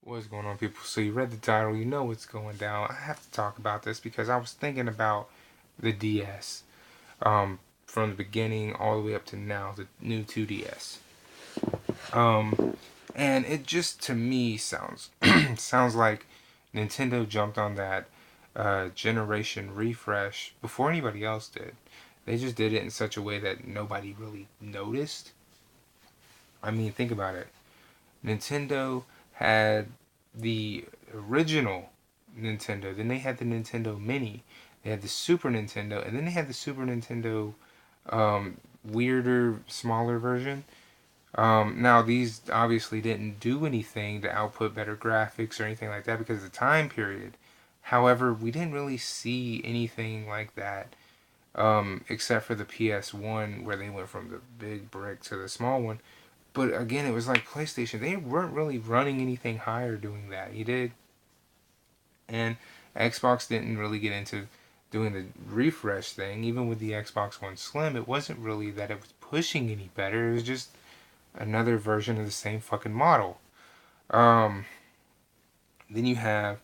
What's going on, people? So you read the title, you know what's going down. I have to talk about this because I was thinking about the DS, from the beginning all the way up to now, the new 2DS. And it just to me sounds sounds like Nintendo jumped on that generation refresh before anybody else did. They just did it in such a way that nobody really noticed. I mean, think about it. Nintendo had the original Nintendo, then they had the Nintendo Mini, they had the Super Nintendo, and then they had the Super Nintendo weirder, smaller version. Now, these obviously didn't do anything to output better graphics or anything like that because of the time period. However, we didn't really see anything like that except for the PS1 where they went from the big brick to the small one. But again, it was like PlayStation. They weren't really running anything higher doing that. You did. And Xbox didn't really get into doing the refresh thing. Even with the Xbox One Slim, it wasn't really that it was pushing any better. It was just another version of the same fucking model. Um, then you have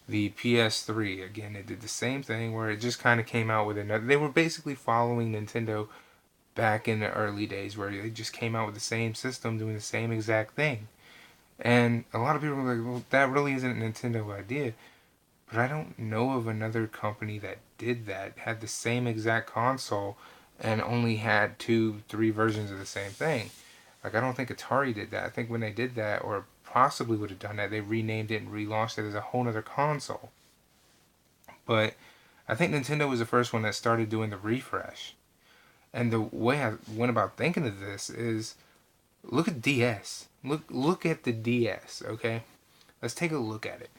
the PS3. Again, it did the same thing where it just kind of came out with another. They were basically following Nintendo back in the early days where they just came out with the same system doing the same exact thing. And a lot of people were like, well, that really isn't a Nintendo idea. But I don't know of another company that did that, had the same exact console, and only had two, three versions of the same thing. Like, I don't think Atari did that. I think when they did that, or possibly would have done that, they renamed it and relaunched it as a whole other console. But I think Nintendo was the first one that started doing the refresh. And the way I went about thinking of this is look at DS. Look at the DS, okay? Let's take a look at it.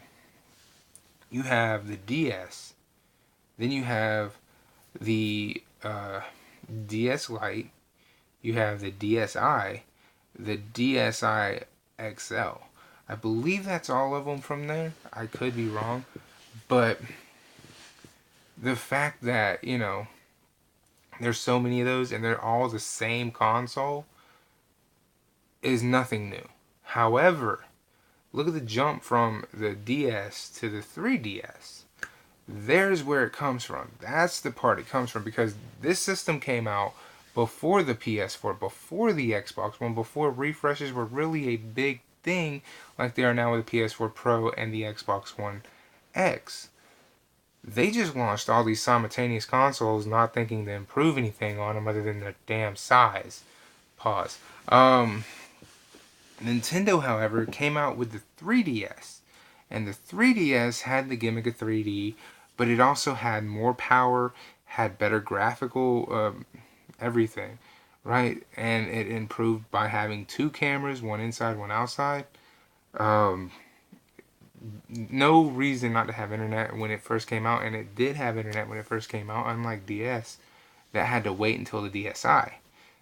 You have the DS, then you have the DS Lite, you have the DSi, the DSi XL. I believe that's all of them from there. I could be wrong, but the fact that there's so many of those and they're all the same console is nothing new. However, look at the jump from the DS to the 3DS. There's where it comes from. That's the part it comes from because this system came out before the PS4, before the Xbox One, before refreshes were really a big thing like they are now with the PS4 Pro and the Xbox One X. They just launched all these simultaneous consoles not thinking to improve anything on them other than their damn size. Pause. Nintendo, however, came out with the 3DS. And the 3DS had the gimmick of 3D, but it also had more power, had better graphical everything, right? And it improved by having two cameras, one inside, one outside. Um, no reason not to have internet when it first came out, and it did have internet when it first came out, unlike DS that had to wait until the DSi.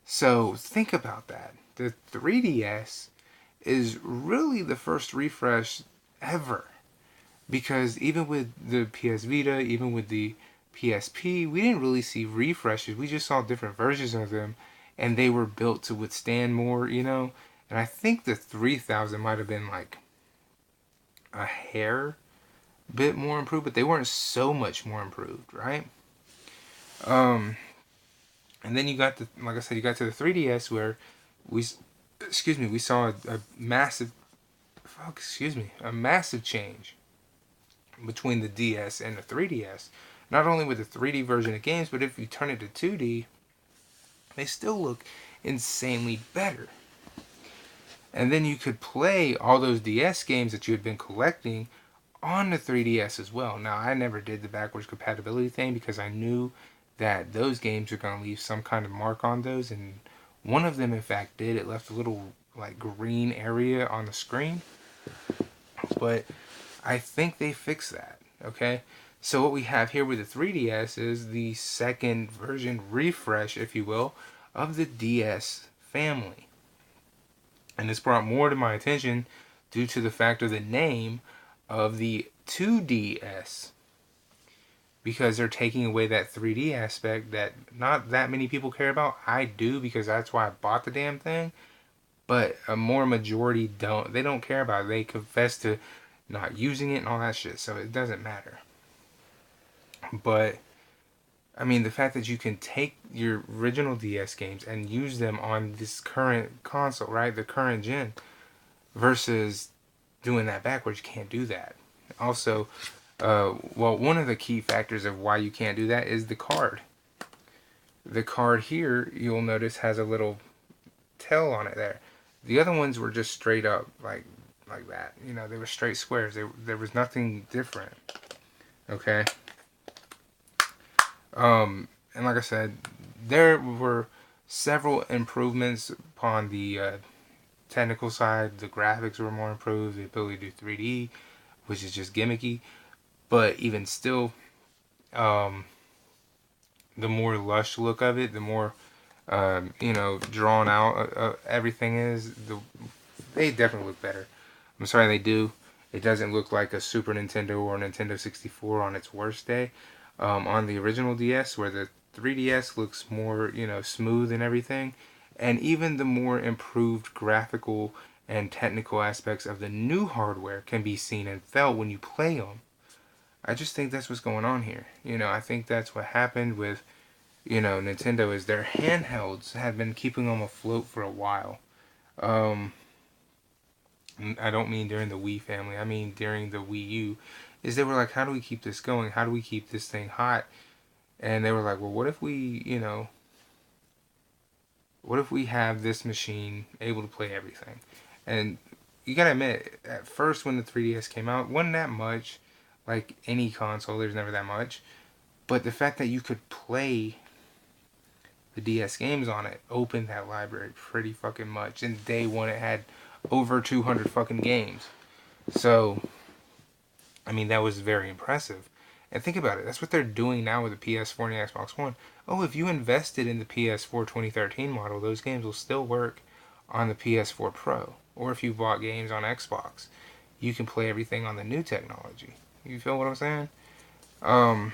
So think about that. The 3DS is really the first refresh ever. Because even with the PS Vita, even with the PSP, we didn't really see refreshes. We just saw different versions of them, and they were built to withstand more. And I think the 3000 might have been like a hair bit more improved, but they weren't so much more improved, right? Um, and then you got the, like I said, you got to the 3DS where we, excuse me, we saw a massive, a massive change between the DS and the 3DS. Not only with the 3D version of games, but if you turn it to 2D, they still look insanely better. And then you could play all those DS games that you had been collecting on the 3DS as well. Now, I never did the backwards compatibility thing because I knew that those games are going to leave some kind of mark on those, and one of them, in fact, did. It left a little like green area on the screen, but I think they fixed that. Okay, so what we have here with the 3DS is the second version refresh, if you will, of the DS family, and this brought more to my attention due to the fact of the name of the 2DS, because they're taking away that 3D aspect that not that many people care about. I do because that's why I bought the damn thing. but a more majority don't. They don't care about it. They confess to not using it and all that shit, so it doesn't matter. But I mean, the fact that you can take your original DS games and use them on this current console, right? The current gen, versus doing that backwards, you can't do that. Also, well, one of the key factors of why you can't do that is the card. The card here, you'll notice, has a little tail on it there. The other ones were just straight up like that. You know, they were straight squares. There was nothing different. Okay. And like I said, there were several improvements upon the technical side. The graphics were more improved. The ability to do 3D, which is just gimmicky. But even still, um, the more lush look of it, the more drawn out everything is. They definitely look better. I'm sorry, they do. It doesn't look like a Super Nintendo or Nintendo 64 on its worst day. On the original DS, where the 3DS looks more, smooth and everything, and even the more improved graphical and technical aspects of the new hardware can be seen and felt when you play them. I just think that's what's going on here. I think that's what happened with, Nintendo is their handhelds had been keeping them afloat for a while. Um, I don't mean during the Wii family. I mean during the Wii U. Is they were like, how do we keep this going? How do we keep this thing hot? And they were like, well, what if we, what if we have this machine able to play everything? And you gotta admit, at first when the 3DS came out, wasn't that much. Like any console, there's never that much. But the fact that you could play the DS games on it opened that library pretty fucking much. And day one, it had over 200 fucking games. So, I mean, that was very impressive. And think about it, that's what they're doing now with the PS4 and the Xbox One. Oh, if you invested in the PS4 2013 model, those games will still work on the PS4 Pro. Or if you bought games on Xbox, you can play everything on the new technology. You feel what I'm saying? Um,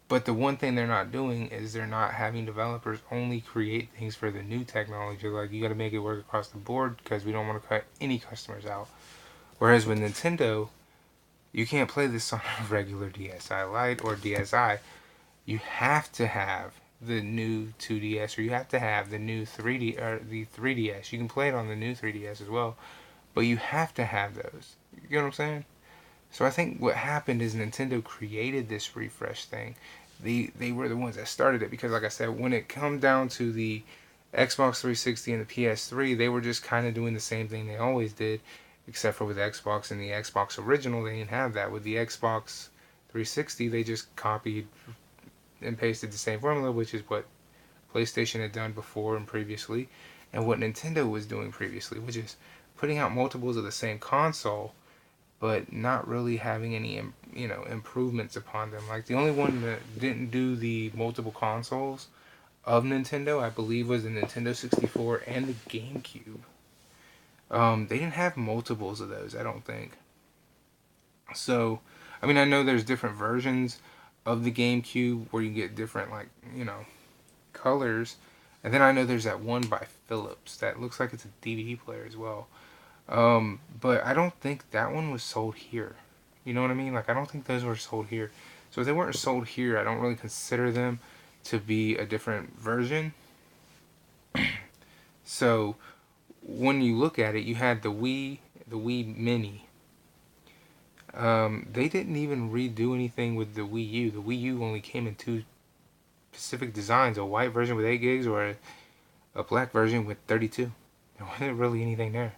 but the one thing they're not doing is they're not having developers only create things for the new technology. Like, you got to make it work across the board because we don't want to cut any customers out. Whereas with Nintendo, you can't play this on a regular DSi Lite or DSi. You have to have the new 2DS, or you have to have the new 3D or the 3DS. You can play it on the new 3DS as well, but you have to have those. You know what I'm saying? So I think what happened is Nintendo created this refresh thing. They were the ones that started it because, like I said, when it come down to the Xbox 360 and the PS3, they were just kind of doing the same thing they always did, except for with Xbox and the Xbox original, they didn't have that. With the Xbox 360, they just copied and pasted the same formula, which is what PlayStation had done before and previously, and what Nintendo was doing previously, which is putting out multiples of the same console but not really having any improvements upon them. Like, the only one that didn't do the multiple consoles of Nintendo, I believe, was the Nintendo 64 and the GameCube. They didn't have multiples of those, I don't think. So, I mean, I know there's different versions of the GameCube where you get different, like, colors. And then I know there's that one by Philips that looks like it's a DVD player as well. But I don't think that one was sold here. You know what I mean? Like, I don't think those were sold here. So if they weren't sold here, I don't really consider them to be a different version. So when you look at it, you had the Wii Mini. They didn't even redo anything with the Wii U. The Wii U only came in two specific designs: a white version with 8 gigs or a black version with 32. There wasn't really anything there.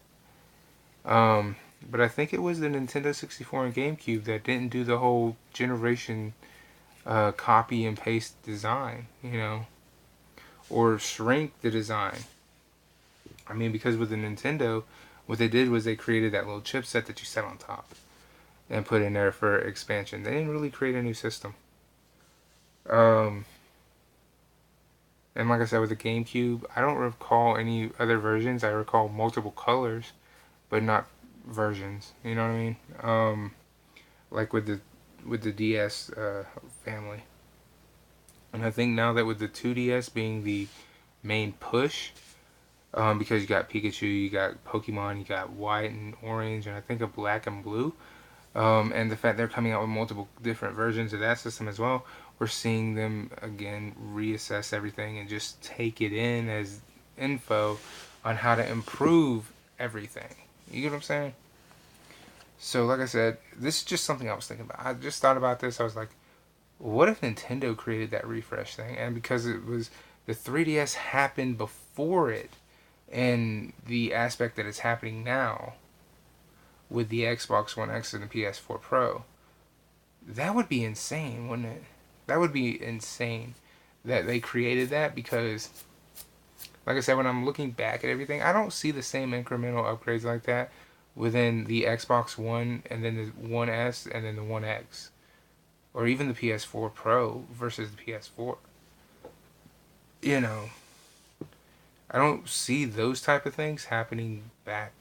But I think it was the Nintendo 64 and GameCube that didn't do the whole generation copy and paste design, or shrink the design. I mean, because with the Nintendo, what they did was they created that little chipset that you set on top and put in there for expansion. They didn't really create a new system. Um, and like I said, with the GameCube, I don't recall any other versions. I recall multiple colors, but not versions. You know what I mean? Like with the DS family. And I think now that with the 2DS being the main push. Because you got Pikachu, you got Pokemon, you got White and Orange, and I think of Black and Blue. And the fact they're coming out with multiple different versions of that system as well, we're seeing them again reassess everything and just take it in as info on how to improve everything. You get what I'm saying? So, like I said, this is just something I was thinking about. I just thought about this. I was like, what if Nintendo created that refresh thing? And because it was the 3DS happened before it, and the aspect that it's happening now with the Xbox One X and the PS4 Pro, that would be insane, wouldn't it? That would be insane that they created that because, like I said, when I'm looking back at everything, I don't see the same incremental upgrades like that within the Xbox One and then the One S and then the One X. Or even the PS4 Pro versus the PS4. You know, I don't see those type of things happening back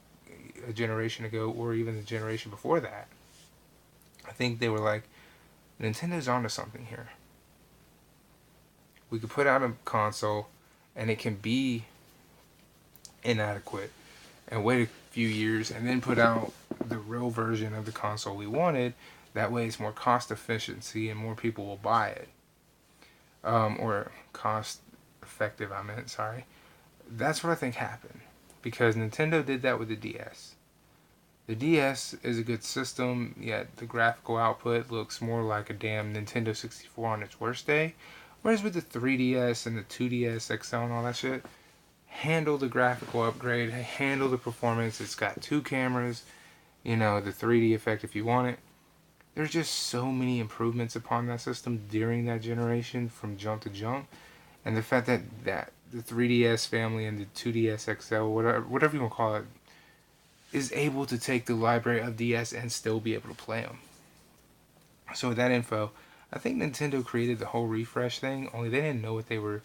a generation ago or even the generation before that. I think they were like, Nintendo's onto something here. We could put out a console and it can be inadequate and wait a few years and then put out the real version of the console we wanted. That way it's more cost efficiency and more people will buy it. Or cost effective, I meant, sorry. That's what I think happened. Because Nintendo did that with the DS. The DS is a good system, yet the graphical output looks more like a damn Nintendo 64 on its worst day. Whereas with the 3DS and the 2DS XL and all that shit, handle the graphical upgrade, handle the performance. It's got two cameras, you know, the 3D effect if you want it. There's just so many improvements upon that system during that generation from jump to jump. And the fact that the 3DS family and the 2DS XL, whatever you want to call it, is able to take the library of DS and still be able to play them. So with that info, I think Nintendo created the whole refresh thing, only they didn't know what they were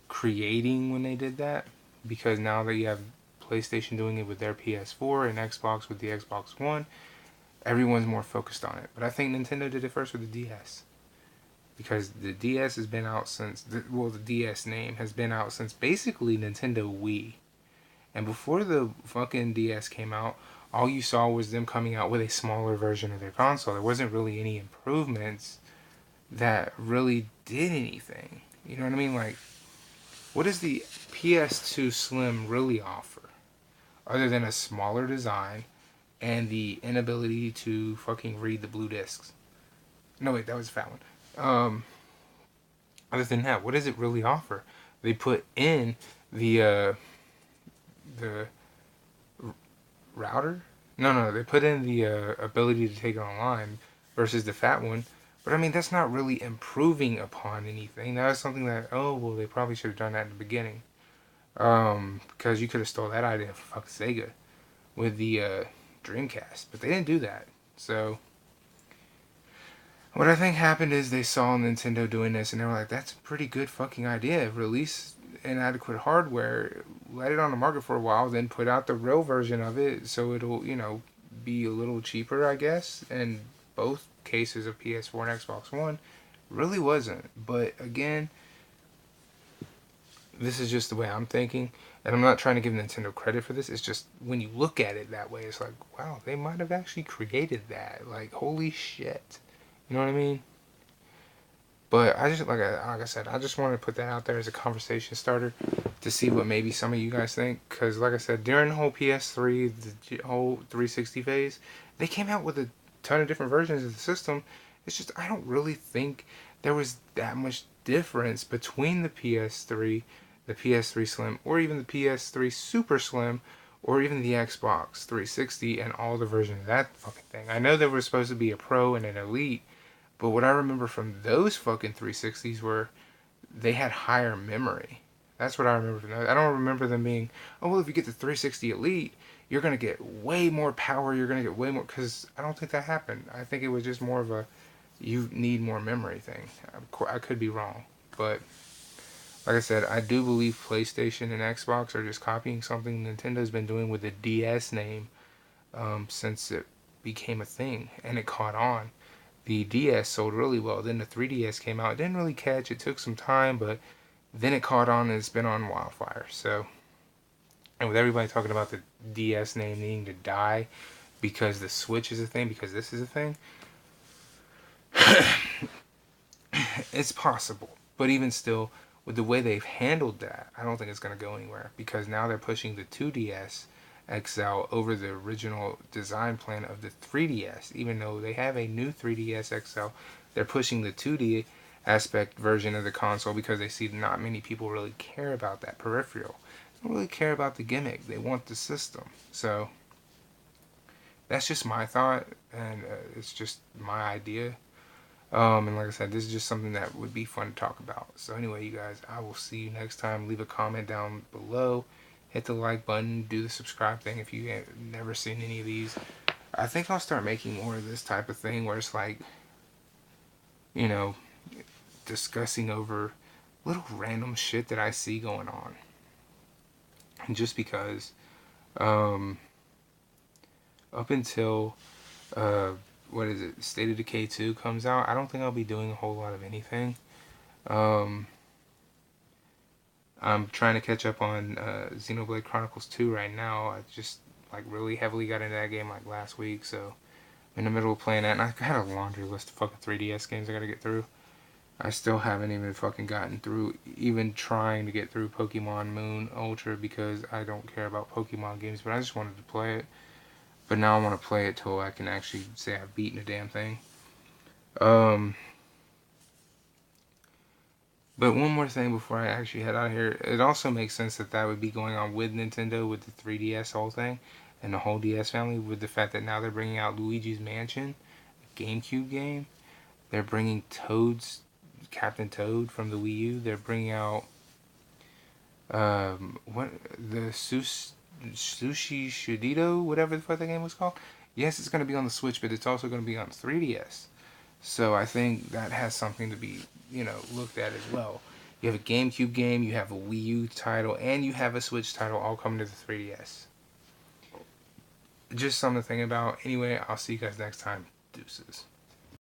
creating when they did that. Because now that you have PlayStation doing it with their PS4 and Xbox with the Xbox One, everyone's more focused on it. But I think Nintendo did it first with the DS. Because the DS has been out since, the DS name has been out since basically Nintendo Wii. And before the fucking DS came out, all you saw was them coming out with a smaller version of their console. There wasn't really any improvements that really did anything. You know what I mean? Like, what does the PS2 Slim really offer? Other than a smaller design and the inability to fucking read the blue discs. No, wait, that was a fat one. Other than that, what does it really offer? They put in the router. No, they put in the ability to take it online versus the fat one. But I mean, that's not really improving upon anything. That was something that, oh, well, they probably should have done that in the beginning. Because you could have stole that idea from fucking Sega with the Dreamcast. But they didn't do that. So, what I think happened is they saw Nintendo doing this and they were like, that's a pretty good fucking idea. Release inadequate hardware, let it on the market for a while, then put out the real version of it so it'll, you know, be a little cheaper, I guess. And both cases of PS4 and Xbox One really wasn't. But again, this is just the way I'm thinking. And I'm not trying to give Nintendo credit for this. It's just when you look at it that way, it's like, wow, they might have actually created that. Like, holy shit. You know what I mean? But I just, like I said, I just wanted to put that out there as a conversation starter to see what maybe some of you guys think. Because, like I said, during the whole PS3, the whole 360 phase, they came out with a ton of different versions of the system. It's just, I don't really think there was that much difference between the PS3, the PS3 Slim, or even the PS3 Super Slim, or even the Xbox 360 and all the versions of that fucking thing. I know there was supposed to be a Pro and an Elite, but what I remember from those fucking 360s were they had higher memory. That's what I remember from those. I don't remember them being, oh, well, if you get the 360 Elite, you're going to get way more power. You're going to get way more, because I don't think that happened. I think it was just more of a, you need more memory thing. I could be wrong. But, like I said, I do believe PlayStation and Xbox are just copying something Nintendo's been doing with the DS name since it became a thing. And it caught on. The DS sold really well. Then the 3DS came out. It didn't really catch. It took some time, but then it caught on and it's been on wildfire. So, and with everybody talking about the DS name needing to die because the Switch is a thing, because this is a thing, it's possible. But even still, with the way they've handled that, I don't think it's going to go anywhere because now they're pushing the 2DS XL over the original design plan of the 3DS. Even though they have a new 3DS XL, they're pushing the 2D aspect version of the console because they see not many people really care about that peripheral. They don't really care about the gimmick. They want the system. So that's just my thought, and it's just my idea. And like I said, this is just something that would be fun to talk about. So anyway, you guys, I will see you next time. Leave a comment down below. Hit the like button. Do the subscribe thing if you have never seen any of these. I think I'll start making more of this type of thing where it's like, you know, discussing over little random shit that I see going on. And just because, up until, what is it, State of Decay 2 comes out, I don't think I'll be doing a whole lot of anything. Um, I'm trying to catch up on Xenoblade Chronicles 2 right now. I just like really heavily got into that game like last week, so I'm in the middle of playing that, and I had a laundry list of fucking 3DS games I gotta get through. I still haven't even fucking gotten through, even trying to get through Pokemon Moon Ultra because I don't care about Pokemon games, but I just wanted to play it. But now I want to play it till I can actually say I've beaten a damn thing. Um, but one more thing before I actually head out of here. It also makes sense that that would be going on with Nintendo with the 3DS whole thing and the whole DS family with the fact that now they're bringing out Luigi's Mansion, a GameCube game. They're bringing Captain Toad from the Wii U. They're bringing out what the Sushi Shudito, whatever the fuck that game was called. Yes, it's going to be on the Switch, but it's also going to be on 3DS. So I think that has something to be, looked at as well. You have a GameCube game, you have a Wii U title, and you have a Switch title all coming to the 3DS. Just something to think about. Anyway, I'll see you guys next time. Deuces.